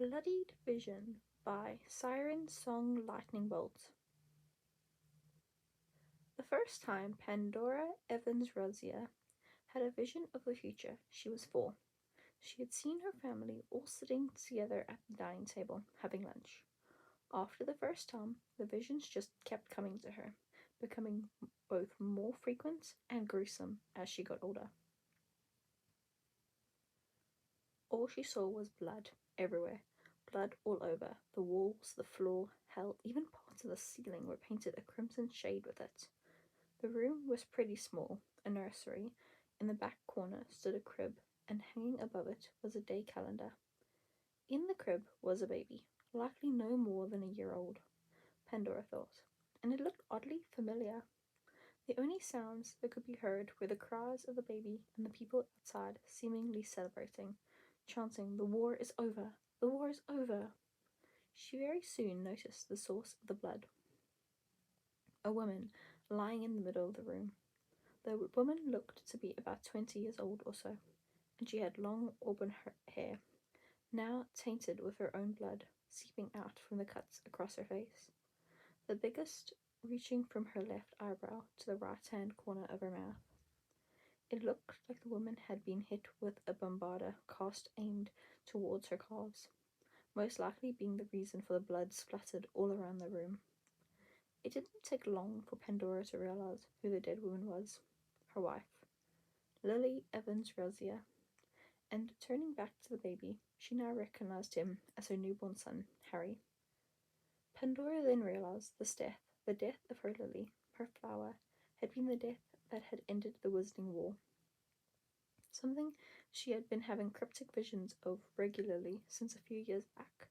Bloodied Vision by SirenSongLightningBolt. The first time Pandora Evans Rosier had a vision of the future, she was 4. She had seen her family all sitting together at the dining table, having lunch. After the first time, the visions just kept coming to her, becoming both more frequent and gruesome as she got older. All she saw was blood everywhere. Blood all over. The walls, the floor, hell, even parts of the ceiling were painted a crimson shade with it. The room was pretty small, a nursery. In the back corner stood a crib, and hanging above it was a day calendar. In the crib was a baby, likely no more than a year old, Pandora thought, and it looked oddly familiar. The only sounds that could be heard were the cries of the baby and the people outside seemingly celebrating, chanting, "The war is over! The war is over!" She very soon noticed the source of the blood. A woman lying in the middle of the room. The woman looked to be about 20 years old or so, and she had long auburn hair, now tainted with her own blood, seeping out from the cuts across her face, the biggest reaching from her left eyebrow to the right-hand corner of her mouth. It looked like the woman had been hit with a bombarder cast aimed towards her calves, most likely being the reason for the blood splattered all around the room. It didn't take long for Pandora to realize who the dead woman was, her wife, Lily Evans Rosier, and turning back to the baby, she now recognized him as her newborn son, Harry. Pandora then realized the death of her Lily, her flower, had been the death that had ended the Wizarding War. Something she had been having cryptic visions of regularly since a few years back.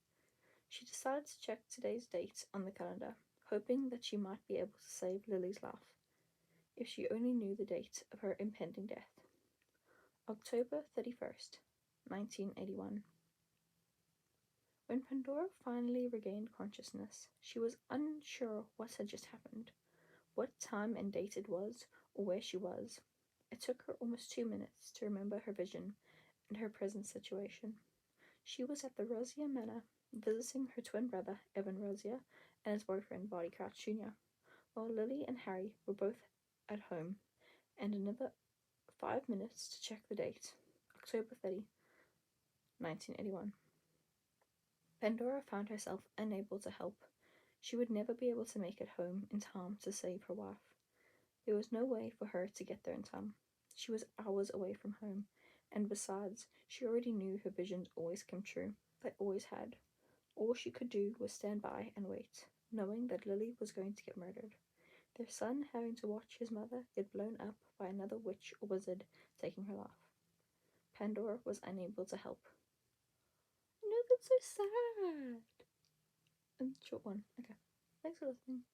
She decided to check today's date on the calendar, hoping that she might be able to save Lily's life, if she only knew the date of her impending death. October 31st, 1981. When Pandora finally regained consciousness, she was unsure what had just happened, what time and date it was, or where she was. It took her almost 2 minutes to remember her vision and her present situation. She was at the Rosier Manor, visiting her twin brother, Evan Rosier, and his boyfriend, Barty Crouch Jr., while Lily and Harry were both at home, and another 5 minutes to check the date, October 30, 1981. Pandora found herself unable to help. She would never be able to make it home in time to save her wife. There was no way for her to get there in time. She was hours away from home, and besides, she already knew her visions always came true. They always had. All she could do was stand by and wait, knowing that Lily was going to get murdered, their son having to watch his mother get blown up by another witch or wizard taking her life. Pandora was unable to help. No, that's so sad. Short one. Okay. Thanks for listening.